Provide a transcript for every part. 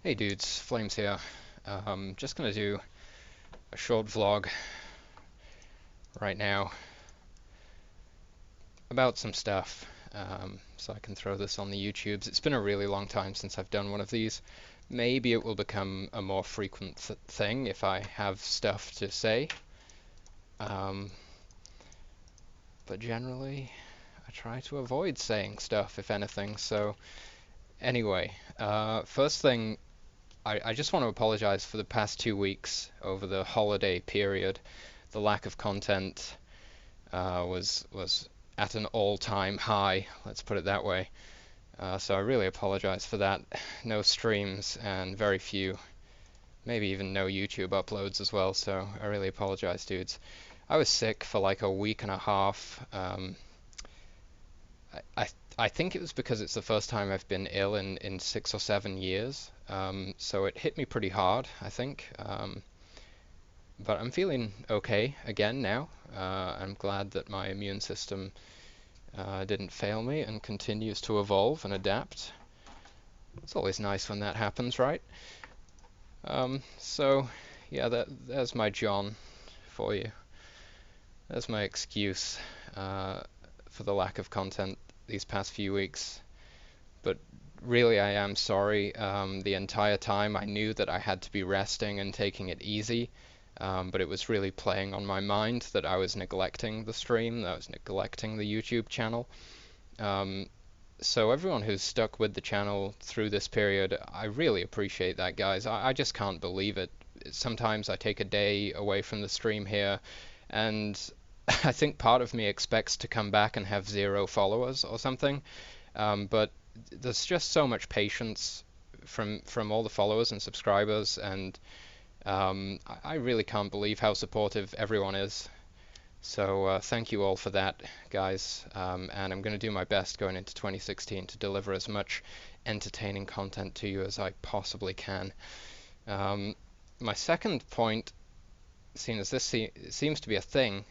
Hey dudes, Flames here. Just gonna do a short vlog right now about some stuff, so I can throw this on the YouTubes. It's been a really long time since I've done one of these. Maybe it will become a more frequent thing if I have stuff to say. Um, but generally, I try to avoid saying stuff, if anything. So anyway, first thing, I just want to apologize for the past 2 weeks over the holiday period. The lack of content was at an all-time high, let's put it that way. So I really apologize for that. No streams and very few, maybe even no YouTube uploads as well. So I really apologize, dudes. I was sick for like a week and a half. I I think it was because it's the first time I've been ill in 6 or 7 years. So it hit me pretty hard, I think. But I'm feeling okay again now. I'm glad that my immune system didn't fail me and continues to evolve and adapt. It's always nice when that happens, right? So, yeah, there's my John for you. There's my excuse for the lack of content these past few weeks. But really, I am sorry. The entire time I knew that I had to be resting and taking it easy, but it was really playing on my mind that I was neglecting the stream, that I was neglecting the YouTube channel. Um, so everyone who's stuck with the channel through this period, I really appreciate that, guys. I just can't believe it. Sometimes I take a day away from the stream here, and I think part of me expects to come back and have 0 followers or something. But there's just so much patience from all the followers and subscribers, and I really can't believe how supportive everyone is. So thank you all for that, guys. And I'm going to do my best going into 2016 to deliver as much entertaining content to you as I possibly can. Um, my second point, seeing as this seems to be a thing,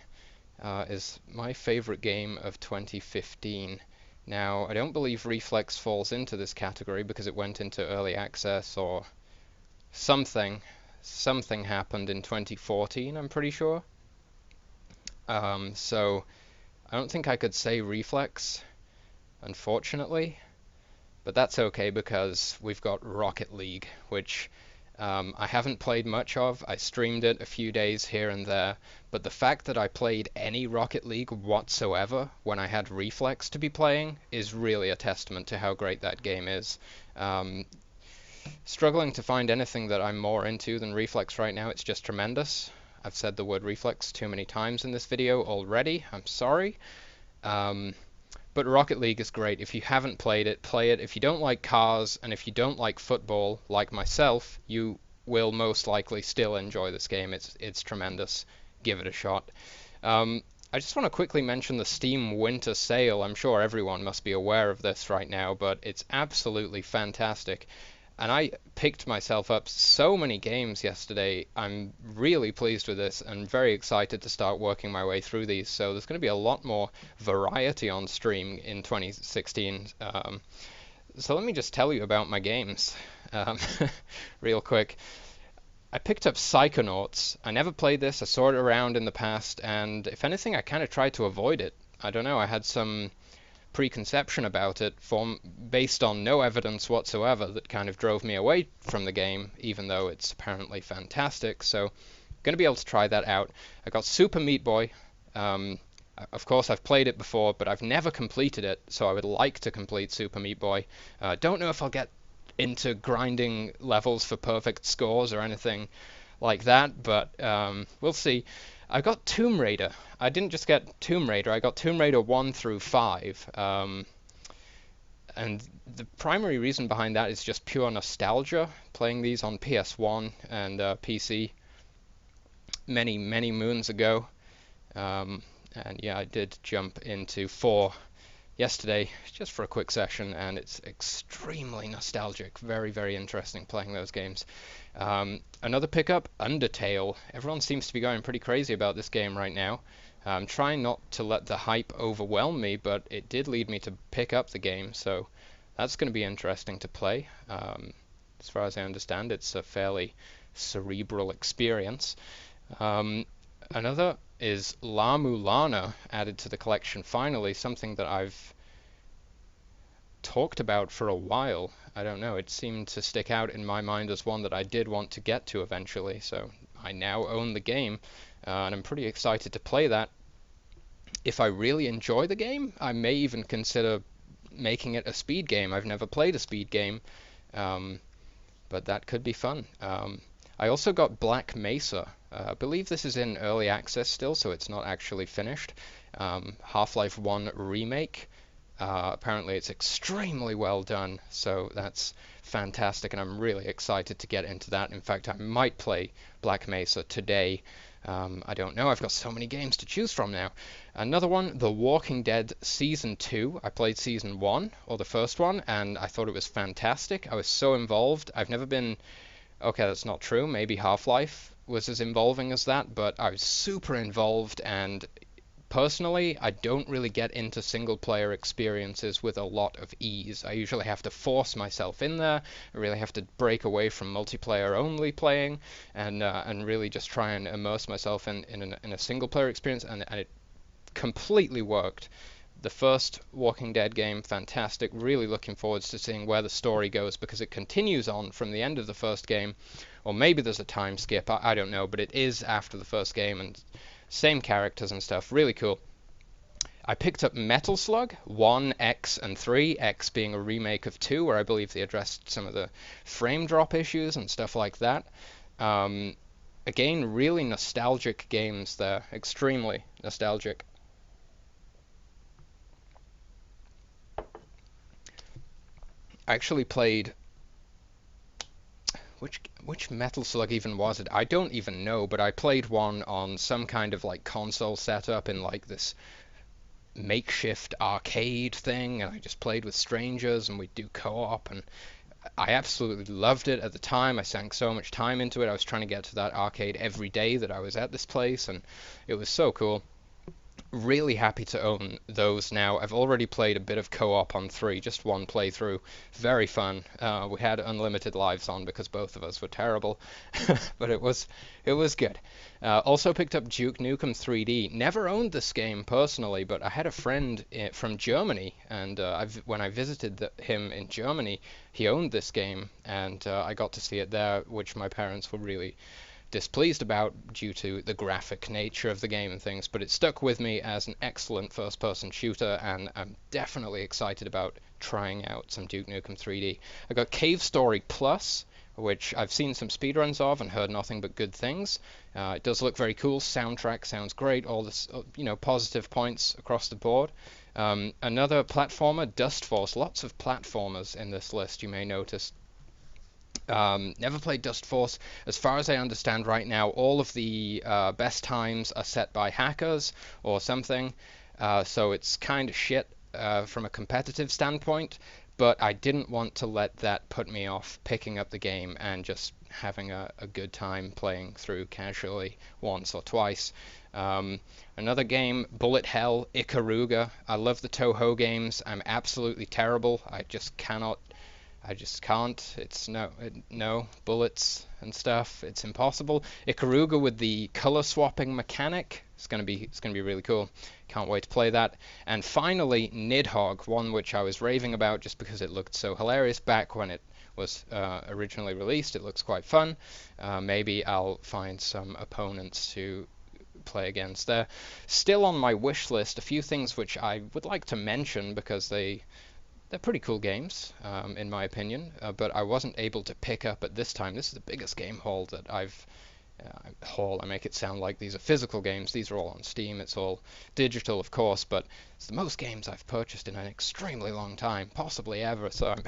is my favorite game of 2015. Now, I don't believe Reflex falls into this category because it went into early access or something. Something happened in 2014, I'm pretty sure. So I don't think I could say Reflex, unfortunately, but that's okay because we've got Rocket League, which I haven't played much of. I streamed it a few days here and there, but the fact that I played any Rocket League whatsoever when I had Reflex to be playing is really a testament to how great that game is. Um, Struggling to find anything that I'm more into than Reflex right now. It's just tremendous. I've said the word Reflex too many times in this video already. I'm sorry. Um, but Rocket League is great. If you haven't played it, play it. If you don't like cars and if you don't like football, like myself, you will most likely still enjoy this game. It's tremendous. Give it a shot. I just want to quickly mention the Steam Winter Sale. I'm sure everyone must be aware of this right now, but it's absolutely fantastic. And I picked myself up so many games yesterday. I'm really pleased with this and very excited to start working my way through these. So there's going to be a lot more variety on stream in 2016. So let me just tell you about my games um, real quick. I picked up Psychonauts. I never played this. I saw it around in the past, and if anything, I kind of tried to avoid it. I don't know. I had some preconception about it based on no evidence whatsoever that kind of drove me away from the game, even though it's apparently fantastic. So I'm going to be able to try that out. I got Super Meat Boy. Um, of course, I've played it before, but I've never completed it, so I would like to complete Super Meat Boy. Don't know if I'll get into grinding levels for perfect scores or anything like that, but we'll see. I got Tomb Raider. I didn't just get Tomb Raider, I got Tomb Raider 1 through 5. And the primary reason behind that is just pure nostalgia, playing these on PS1 and PC many, many moons ago. And yeah, I did jump into 4 yesterday just for a quick session, and it's extremely nostalgic. Very, very interesting playing those games. Another pickup, Undertale. Everyone seems to be going pretty crazy about this game right now. I'm trying not to let the hype overwhelm me, but it did lead me to pick up the game, so that's going to be interesting to play. As far as I understand, it's a fairly cerebral experience. Um, Another is La Mulana, added to the collection finally, something that I've talked about for a while. I don't know, it seemed to stick out in my mind as one that I did want to get to eventually, so I now own the game, and I'm pretty excited to play that. If I really enjoy the game, I may even consider making it a speed game. I've never played a speed game, um, but that could be fun. I also got Black Mesa. I believe this is in early access still, so it's not actually finished. Half-Life 1 remake. Apparently it's extremely well done, so that's fantastic, and I'm really excited to get into that. In fact, I might play Black Mesa today. I don't know, I've got so many games to choose from now. Another one, The Walking Dead Season 2. I played Season 1, or the first one, and I thought it was fantastic. I was so involved. I've never been... Okay, that's not true. Maybe Half-Life was as involving as that, but I was super involved, and personally, I don't really get into single player experiences with a lot of ease. I usually have to force myself in there. I really have to break away from multiplayer only playing and really just try and immerse myself in a single player experience, and it completely worked. The first Walking Dead game, fantastic. Really looking forward to seeing where the story goes because it continues on from the end of the first game, or maybe there's a time skip. I don't know, but it is after the first game and same characters and stuff. Really cool. I picked up Metal Slug 1, X, and 3. X being a remake of 2, where I believe they addressed some of the frame drop issues and stuff like that. Again, really nostalgic games there. Extremely nostalgic. I actually played which Metal Slug even was it? I don't even know, but I played one on some kind of like console setup in like this makeshift arcade thing, and I just played with strangers and we'd do co-op, and I absolutely loved it at the time. I sank so much time into it. I was trying to get to that arcade every day that I was at this place, and it was so cool. Really happy to own those now. I've already played a bit of co-op on 3, just one playthrough. Very fun. We had unlimited lives on because both of us were terrible, but it was good. Also picked up Duke Nukem 3D. Never owned this game personally, but I had a friend from Germany, and when I visited him in Germany, he owned this game, and I got to see it there, which my parents were really displeased about due to the graphic nature of the game and things, but it stuck with me as an excellent first-person shooter, and I'm definitely excited about trying out some Duke Nukem 3D. I got Cave Story Plus, which I've seen some speedruns of and heard nothing but good things. It does look very cool. Soundtrack sounds great. All this, positive points across the board. Another platformer, Dust Force. Lots of platformers in this list, you may notice. Never played Dust Force. As far as I understand right now, all of the best times are set by hackers or something, so it's kind of shit from a competitive standpoint, but I didn't want to let that put me off picking up the game and just having a good time playing through casually once or twice. Another game, Bullet Hell, Ikaruga. I love the Toho games. I'm absolutely terrible. I just can't. It's no bullets and stuff. It's impossible. Ikaruga with the color swapping mechanic. It's gonna be really cool. Can't wait to play that. And finally, Nidhogg, one which I was raving about just because it looked so hilarious back when it was originally released. It looks quite fun. Maybe I'll find some opponents to play against there. Still on my wish list, a few things which I would like to mention because they're pretty cool games, in my opinion, but I wasn't able to pick up at this time. This is the biggest game haul that I make it sound like these are physical games. These are all on Steam. It's all digital, of course, but it's the most games I've purchased in an extremely long time, possibly ever, so I'm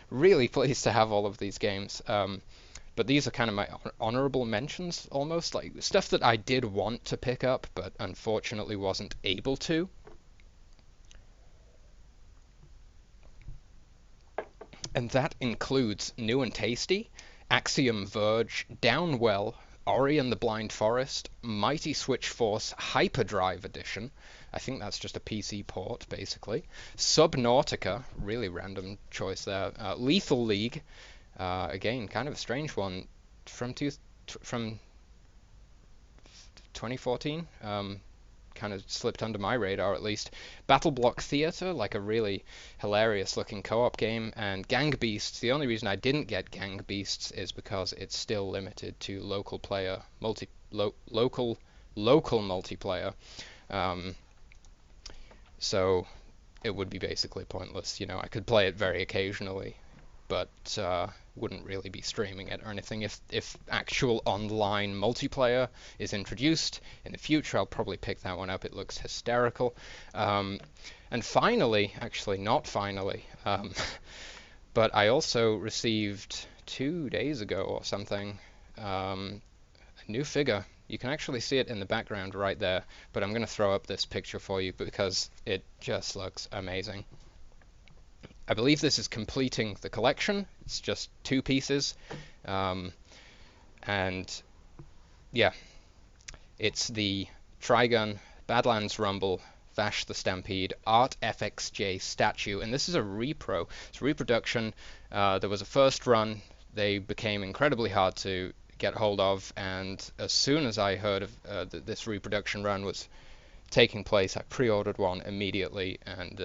really pleased to have all of these games. But these are kind of my honorable mentions, almost, like stuff that I did want to pick up, but unfortunately wasn't able to. And that includes New and Tasty, Axiom Verge, Downwell, Ori and the Blind Forest, Mighty Switch Force Hyperdrive Edition. I think that's just a PC port, basically. Subnautica, really random choice there. Lethal League, Again, kind of a strange one from from 2014. Kind of slipped under my radar at least. Battle Block Theater, like a really hilarious looking co-op game, and Gang Beasts. The only reason I didn't get Gang Beasts is because it's still limited to local player, local multiplayer. Um, so it would be basically pointless. You know, I could play it very occasionally, but wouldn't really be streaming it or anything. If actual online multiplayer is introduced in the future, I'll probably pick that one up. It looks hysterical. And finally, actually not finally, but I also received 2 days ago or something a new figure. You can actually see it in the background right there, but I'm going to throw up this picture for you because it just looks amazing. I believe this is completing the collection. It's just 2 pieces. And yeah, it's the Trigun Badlands Rumble Vash the Stampede Art FXJ statue. And this is a repro. It's a reproduction. There was a first run. They became incredibly hard to get hold of. And as soon as I heard of that this reproduction run was taking place, I pre-ordered one immediately and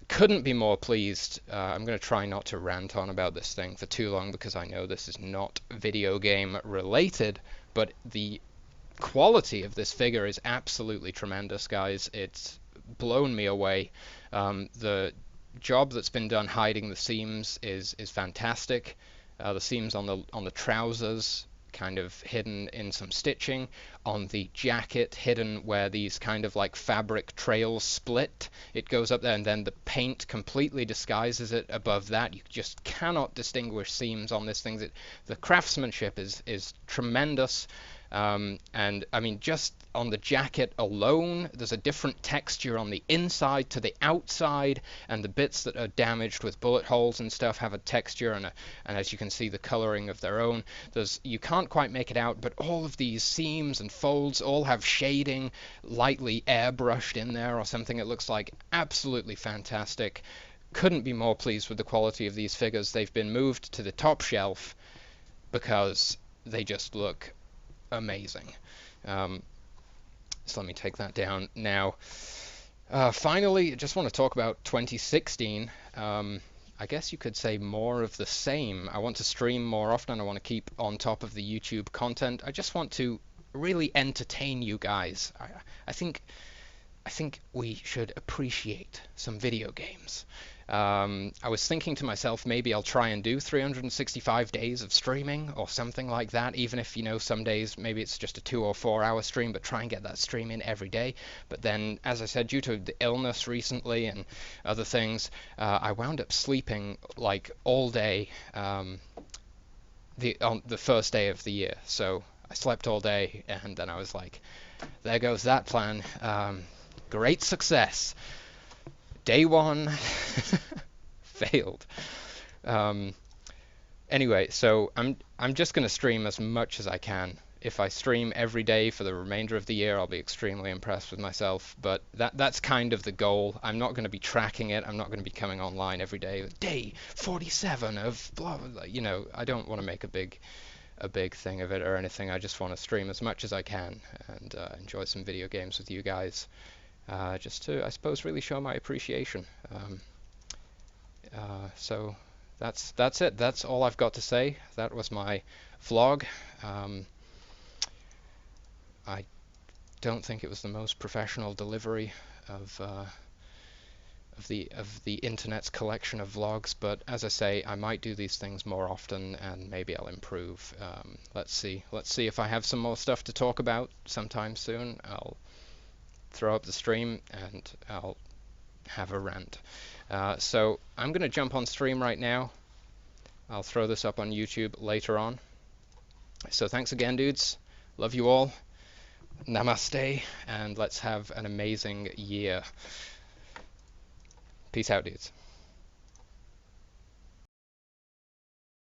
couldn't be more pleased. I'm going to try not to rant on about this thing for too long because I know this is not video game related, but the quality of this figure is absolutely tremendous, guys. It's blown me away. The job that's been done hiding the seams is fantastic. The seams on the trousers kind of hidden in some stitching, on the jacket hidden where these kind of like fabric trails split. It goes up there and then the paint completely disguises it above that. You just cannot distinguish seams on this thing. The craftsmanship is tremendous. And I mean, just on the jacket alone, there's a different texture on the inside to the outside, and the bits that are damaged with bullet holes and stuff have a texture and as you can see, the coloring of their own. You can't quite make it out, but all of these seams and folds all have shading lightly airbrushed in there or something. It looks like absolutely fantastic. Couldn't be more pleased with the quality of these figures. They've been moved to the top shelf because they just look amazing. So let me take that down now. Finally, I just want to talk about 2016. I guess you could say more of the same. I want to stream more often. I want to keep on top of the YouTube content. I just want to really entertain you guys. I think we should appreciate some video games. I was thinking to myself, maybe I'll try and do 365 days of streaming or something like that, even if, you know, some days maybe it's just a 2 or 4 hour stream, but try and get that stream in every day. But then, as I said, due to the illness recently and other things, I wound up sleeping like all day on the first day of the year. So I slept all day, and then I was like, there goes that plan. Great success. Day 1 failed. Anyway, so I'm just going to stream as much as I can. If I stream every day for the remainder of the year, I'll be extremely impressed with myself. But that's kind of the goal. I'm not going to be tracking it. I'm not going to be coming online every day. Day 47 of blah blah blah. You know, I don't want to make a big thing of it or anything. I just want to stream as much as I can and enjoy some video games with you guys. Just to, I suppose, really show my appreciation. So that's it. That's all I've got to say. That was my vlog. I don't think it was the most professional delivery of the internet's collection of vlogs, but as I say, I might do these things more often, and maybe I'll improve. Let's see if I have some more stuff to talk about sometime soon. I'll throw up the stream and I'll have a rant. So I'm going to jump on stream right now. I'll throw this up on YouTube later on. So thanks again, dudes. Love you all. Namaste, and let's have an amazing year. Peace out, dudes.